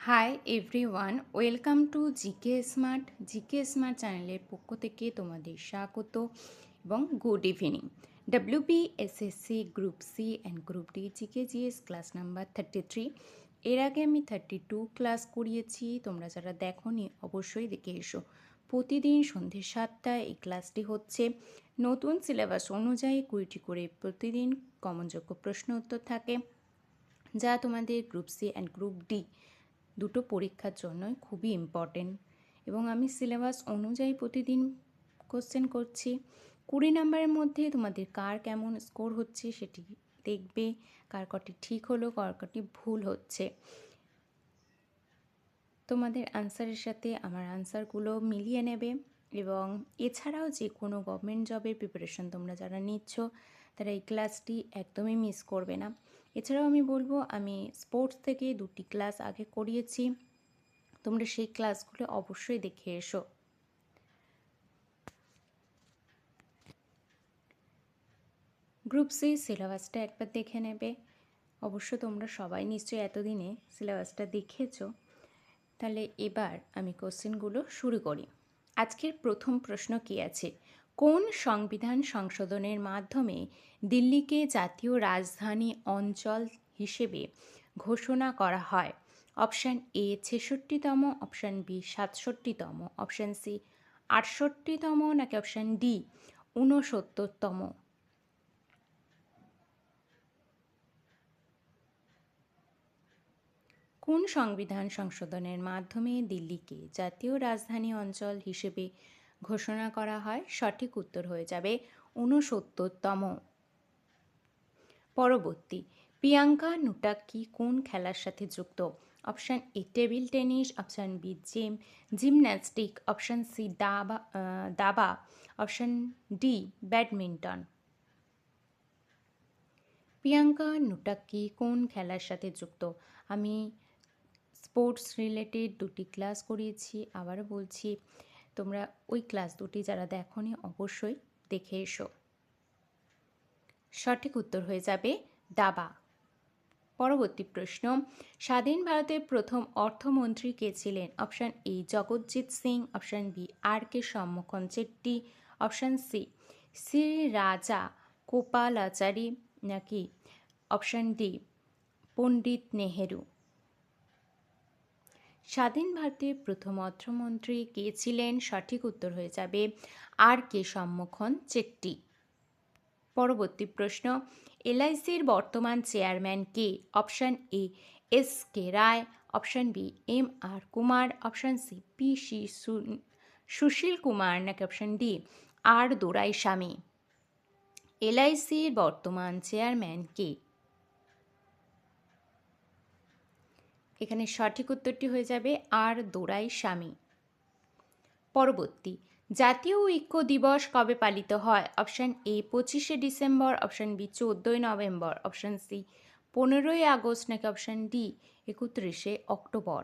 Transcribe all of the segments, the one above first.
High everyone, welcome to GK smart চ্যানেলের পক্ষ থেকে তোমাদের স্বাগত এবং good evening. WBSSC group C and group D GK GS class number 33। এর আগে আমি 32 ক্লাস করিয়েছি, তোমরা যারা দেখোনি অবশ্যই দেখে এসো। প্রতিদিন সন্ধ্যে 7টায় এই ক্লাসটি হচ্ছে। নতুন সিলেবাস অনুযায়ী 20টি করে প্রতিদিন কমনযোগ্য প্রশ্ন উত্তর থাকে, যা তোমাদের group C and group D দুটো পরীক্ষার জন্যই খুবই ইম্পর্টেন্ট। এবং আমি সিলেবাস অনুযায়ী প্রতিদিন কোশ্চেন করছি। 20 নাম্বারের মধ্যে তোমাদের কার কেমন স্কোর হচ্ছে সেটি দেখবে, কার কটি ঠিক হলো, কার কটি ভুল হচ্ছে। তোমাদের আনসারের সাথে আমার আনসারগুলো মিলিয়ে নেবে। এবং এছাড়াও যে কোনো গভর্নমেন্ট জবের প্রিপারেশন তোমরা যারা নিচ্ছ তারা এই ক্লাসটি একদমই মিস করবে না। এছাড়াও আমি বলবো, আমি স্পোর্টস থেকে 2টি ক্লাস আগে করিয়েছি, তোমরা সেই ক্লাসগুলো অবশ্যই দেখে এসো। গ্রুপ সি সিলেবাসটা একবার দেখে নেবে। অবশ্য তোমরা সবাই নিশ্চয়ই এতদিনে সিলেবাসটা দেখেছো। তাহলে এবার আমি কোশ্চেনগুলো শুরু করি। আজকের প্রথম প্রশ্ন কি আছে? কোন সংবিধান সংশোধনের মাধ্যমে দিল্লিকে জাতীয় রাজধানী অঞ্চল হিসেবে ঘোষণা করা হয়? অপশান এ 66তম, অপশান বি 67তম, অপশান সি 68তম, নাকি অপশান ডি 69তম? কোন সংবিধান সংশোধনের মাধ্যমে দিল্লিকে জাতীয় রাজধানী অঞ্চল হিসেবে ঘোষণা করা হয়? সঠিক উত্তর হয়ে যাবে 69তম। পরবর্তী, প্রিয়াঙ্কা নুটাক্কি কোন খেলার সাথে যুক্ত? Option A table tennis, option B gymnastic, option C দাবা, option D badminton. Priyanka Nutakki কোন খেলার সাথে যুক্ত? আমি স্পোর্টস রিলেটেড 2টি ক্লাস করিয়েছি, আবারও বলছি তোমরা ওই ক্লাস 2টি যারা দেখোনি অবশ্যই দেখে এসো। সঠিক উত্তর হয়ে যাবে দাবা। পরবর্তী প্রশ্ন, স্বাধীন ভারতের প্রথম অর্থমন্ত্রী কে ছিলেন? Option A Jagjit Singh, option B R K Shanmukham Chetty, option C Shri Raja Gopalachari, নাকি অপশান ডি পণ্ডিত নেহেরু। স্বাধীন ভারতের প্রথম অর্থমন্ত্রী কে ছিলেন? সঠিক উত্তর হয়ে যাবে আর.কে সম্মোহন চেট্টি। পরবর্তী প্রশ্ন, এলআইসির বর্তমান চেয়ারম্যান কে? Option A S K Roy, option B M R Kumar, option C P C Sushil Kumar, নাকি অপশান ডি আর দোরাইস্বামী। এলআইসির বর্তমান চেয়ারম্যান কে? এখানে সঠিক উত্তরটি হয়ে যাবে আর দোরাইস্বামী। পরবর্তী, জাতীয় ঐক্য দিবস কবে পালিত হয়? অপশান এ 25শে ডিসেম্বর, অপশান বি 14ই নভেম্বর, অপশান সি 15ই আগস্ট, নাকি অপশান ডি 31শে অক্টোবর।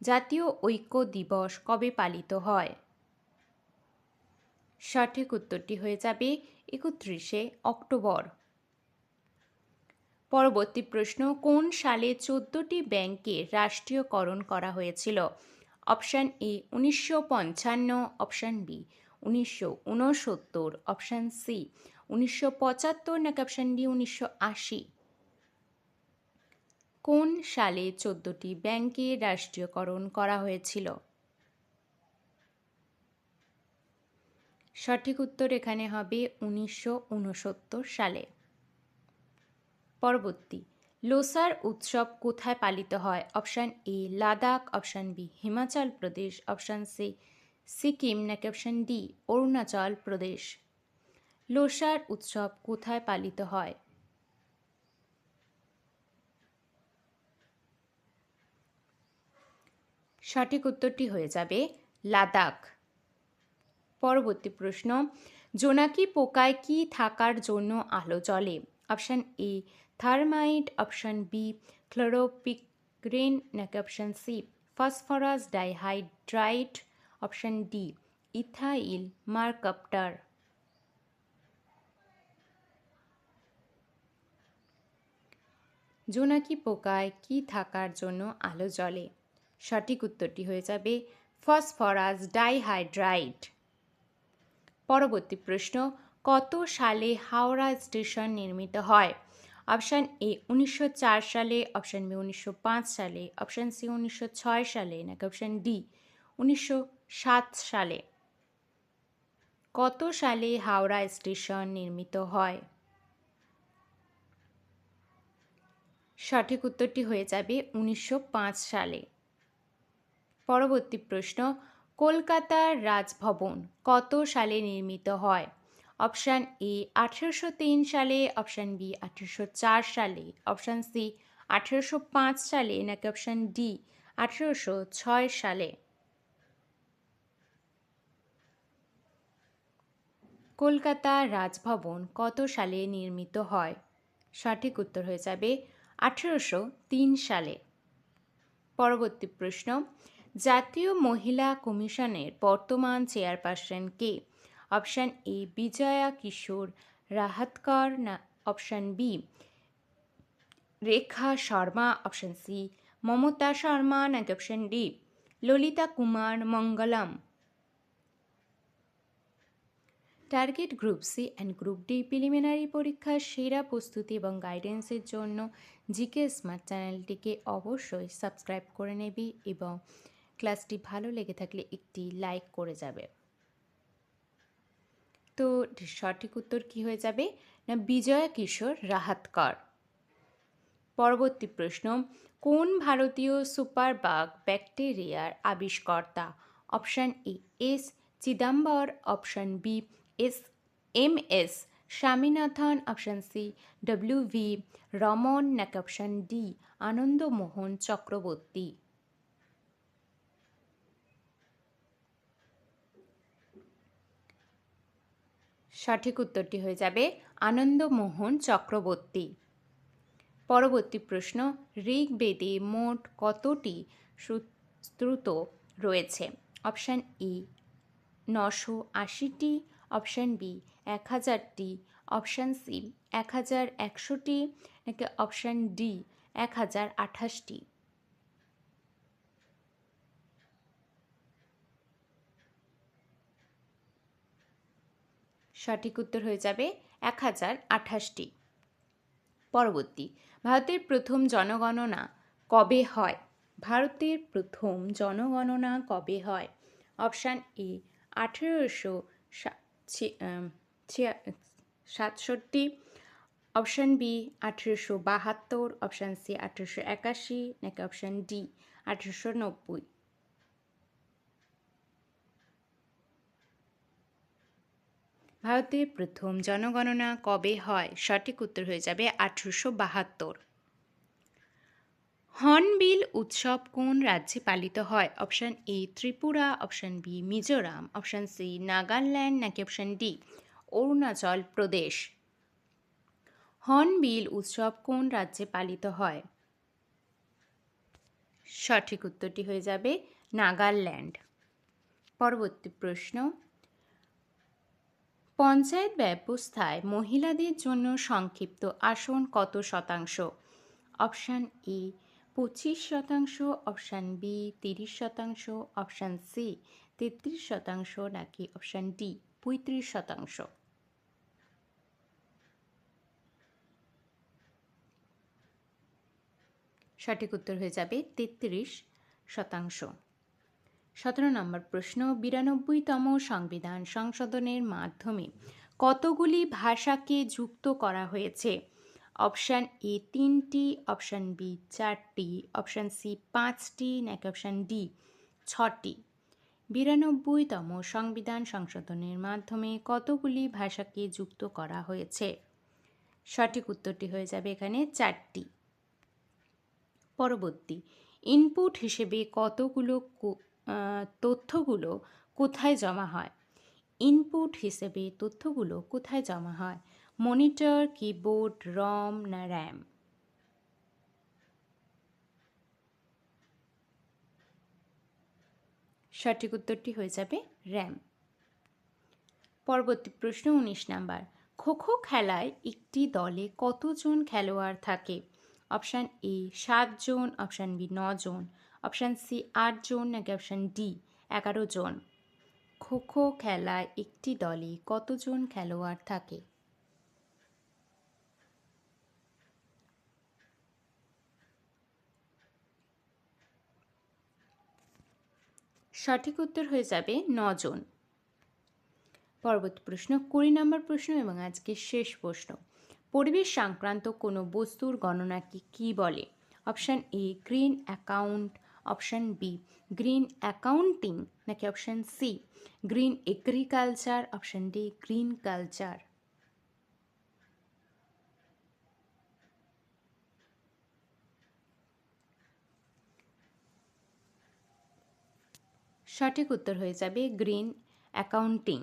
জাতীয় ঐক্য দিবস কবে পালিত হয়? সঠিক উত্তরটি হয়ে যাবে 31শে অক্টোবর। পরবর্তী প্রশ্ন, কোন সালে 14টি ব্যাংকের রাষ্ট্রীয়করণ করা হয়েছিল? Option A 1955, option B 1969, option C 1975, নাকি অপশান ডি 1980। কোন সালে 14টি ব্যাংকের রাষ্ট্রীয়করণ করা হয়েছিল? সঠিক উত্তর এখানে হবে 1969 সালে। পরবর্তী, লোসার উৎসব কোথায় পালিত হয়? Option A Ladakh, option B Himachal Pradesh, option C Sikkim, নাকি অপশান ডি অরুণাচল প্রদেশ। লোসার উৎসব কোথায় পালিত হয়? সঠিক উত্তরটি হয়ে যাবে লাদাখ। পরবর্তী প্রশ্ন, জোনাকি পোকায় কি থাকার জন্য আলো জ্বলে? Option A thermite, option B chloropicrin, নাকি option C phosphorus dihydrite, option D ethyl mercaptan. জোনাকি পোকায় কি থাকার জন্য আলো জ্বলে? সঠিক উত্তরটি হয়ে যাবে ফসফরাস ডাইহাইড্রাইড। পরবর্তী প্রশ্ন, কত সালে হাওড়া স্টেশন নির্মিত হয়? অপশান এ 1904 সালে, অপশান বি 1905 সালে, অপশান সি 1906 সালে, নাকি অপশান ডি 1907 সালে? কত সালে হাওড়া স্টেশন নির্মিত হয়? সঠিক উত্তরটি হয়ে যাবে 1905 সালে। পরবর্তী প্রশ্ন, কলকাতার রাজভবন কত সালে নির্মিত হয়? অপশান এ 1803 সালে, অপশান বি 1804 সালে, অপশান সি 1805 সালে, নাকি অপশান ডি 1806 সালে? কলকাতা রাজভবন কত সালে নির্মিত হয়? সঠিক উত্তর হয়ে যাবে 1803 সালে। পরবর্তী প্রশ্ন, জাতীয় মহিলা কমিশনের বর্তমান চেয়ারপারসন কে? অপশান এ বিজয়া কিশোর রাহাতকর, না option B Rekha Sharma, option C Mamata Sharma, নাকি option D Lalitha Kumaramangalam? Target group C and group D preliminary পরীক্ষার সেরা প্রস্তুতি এবং গাইডেন্সের জন্য জিকে স্মার্ট চ্যানেলটিকে অবশ্যই সাবস্ক্রাইব করে নেবে এবং ক্লাসটি ভালো লেগে থাকলে একটি লাইক করে যাবে। তো সঠিক উত্তর কি হয়ে যাবে? না বিজয়া কিশোর রাহাতকর। পরবর্তী প্রশ্ন, কোন ভারতীয় সুপারবাগ ব্যাকটেরিয়ার আবিষ্কর্তা? Option A S Chidambaram, option B S Swaminathan, option C W V Raman, নাকি অপশান ডি আনন্দমোহন চক্রবর্তী? সঠিক উত্তরটি হয়ে যাবে আনন্দমোহন চক্রবর্তী। পরবর্তী প্রশ্ন, ঋগ্বেদে মোট কতটি স্তোত্র রয়েছে? অপশান এ 980টি, অপশান বি 1000টি, অপশান সি 1100টি, নাকি অপশান ডি 1028টি? সঠিক উত্তর হয়ে যাবে 1028টি। পরবর্তী, ভারতের প্রথম জনগণনা কবে হয়? ভারতের প্রথম জনগণনা কবে হয়? Option A 1867, option B 1872, option C 1881, নাকি অপশান ডি 1890? ভারতের প্রথম জনগণনা কবে হয়? সঠিক উত্তর হয়ে যাবে 1872। হর্নবিল উৎসব কোন রাজ্যে পালিত হয়? Option A Tripura, option B Mizoram, option C Nagaland, নাকি option D Arunachal Pradesh? Hornbill উৎসব কোন রাজ্যে পালিত হয়? সঠিক উত্তরটি হয়ে যাবে নাগাল্যান্ড। পরবর্তী প্রশ্ন, পঞ্চায়েত ব্যবস্থায় মহিলাদের জন্য সংক্ষিপ্ত আসন কত শতাংশ? Option A 25%, option B 30%, option C 33%, নাকি অপশান ডি 35%? সঠিক উত্তর হয়ে যাবে 33%। 17 নম্বর প্রশ্ন, 92তম সংবিধান সংশোধনের মাধ্যমে কতগুলি ভাষাকে যুক্ত করা হয়েছে? অপশান এ 3টি, অপশান বি 4টি, অপশান সি 5টি, নাকি অপশান ডি 6টি? 92তম সংবিধান সংশোধনের মাধ্যমে কতগুলি ভাষাকে যুক্ত করা হয়েছে? সঠিক উত্তরটি হয়ে যাবে এখানে 4টি। পরবর্তী, ইনপুট হিসেবে তথ্যগুলো কোথায় জমা হয়? ইনপুট হিসেবে তথ্যগুলো কোথায় জমা হয়? মনিটর, কিবোর্ড, রম, না র্যাম? সঠিক উত্তরটি হয়ে যাবে র্যাম। পরবর্তী প্রশ্ন 19 নাম্বার, খো খো খেলায় একটি দলে কতজন খেলোয়াড় থাকে? অপশান এ 7 জন, অপশান বি 9 জন, অপশান সি 8 জন নাকি অপশান ডি 11 জন। খোখো খেলায় একটি দলে কতজন খেলোয়াড় থাকে? সঠিক উত্তর হয়ে যাবে 9 জন। পরবর্তী প্রশ্ন 20 নম্বর প্রশ্ন এবং আজকের শেষ প্রশ্ন। পরিবেশ সংক্রান্ত কোনো বস্তুর গণনাকে কী বলে? Option A green account, option B green accounting নাকি option C green agriculture, option D green culture. সঠিক উত্তর হয়ে যাবে গ্রিন অ্যাকাউন্টিং।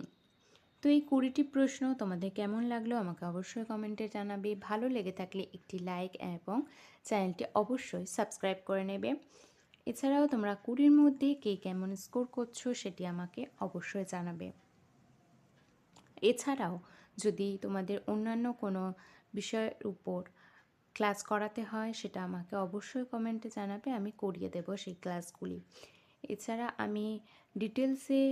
তো এই 20টি প্রশ্ন তোমাদের কেমন লাগলো আমাকে অবশ্যই কমেন্টে জানাবে। ভালো লেগে থাকলে একটি লাইক এবং চ্যানেলটি অবশ্যই সাবস্ক্রাইব করে নেবে। এছাড়াও তোমরা 20র মধ্যে কে কেমন স্কোর করছো সেটি আমাকে অবশ্যই জানাবে। এছাড়াও যদি তোমাদের অন্যান্য কোনো বিষয়ের উপর ক্লাস করাতে হয় সেটা আমাকে অবশ্যই কমেন্টে জানাবে, আমি করিয়ে দেব সেই ক্লাসগুলি। এছাড়া আমি ডিটেলসে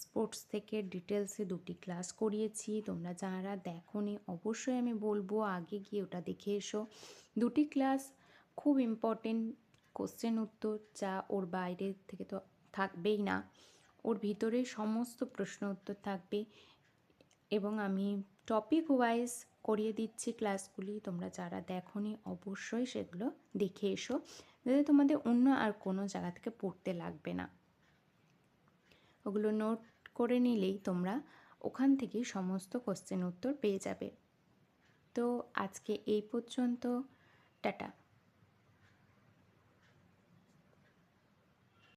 স্পোর্টস থেকে ডিটেলসে 2টি ক্লাস করিয়েছি। তোমরা যারা দেখোনি অবশ্যই আমি বলবো আগে গিয়ে ওটা দেখে এসো। 2টি ক্লাস খুব ইম্পর্টেন্ট, কোশ্চেন উত্তর যা ওর বাইরে থেকে তো থাকবেই না, ওর ভিতরে সমস্ত প্রশ্ন উত্তর থাকবে এবং আমি টপিক ওয়াইজ করিয়ে দিচ্ছি ক্লাসগুলি। তোমরা যারা দেখোনি অবশ্যই সেগুলো দেখে এসো, যাতে তোমাদের অন্য আর কোনো জায়গা থেকে পড়তে লাগবে না। ওগুলো নোট করে নিলেই তোমরা ওখান থেকেই সমস্ত কোশ্চেন উত্তর পেয়ে যাবে। তো আজকে এই পর্যন্ত, টাটা।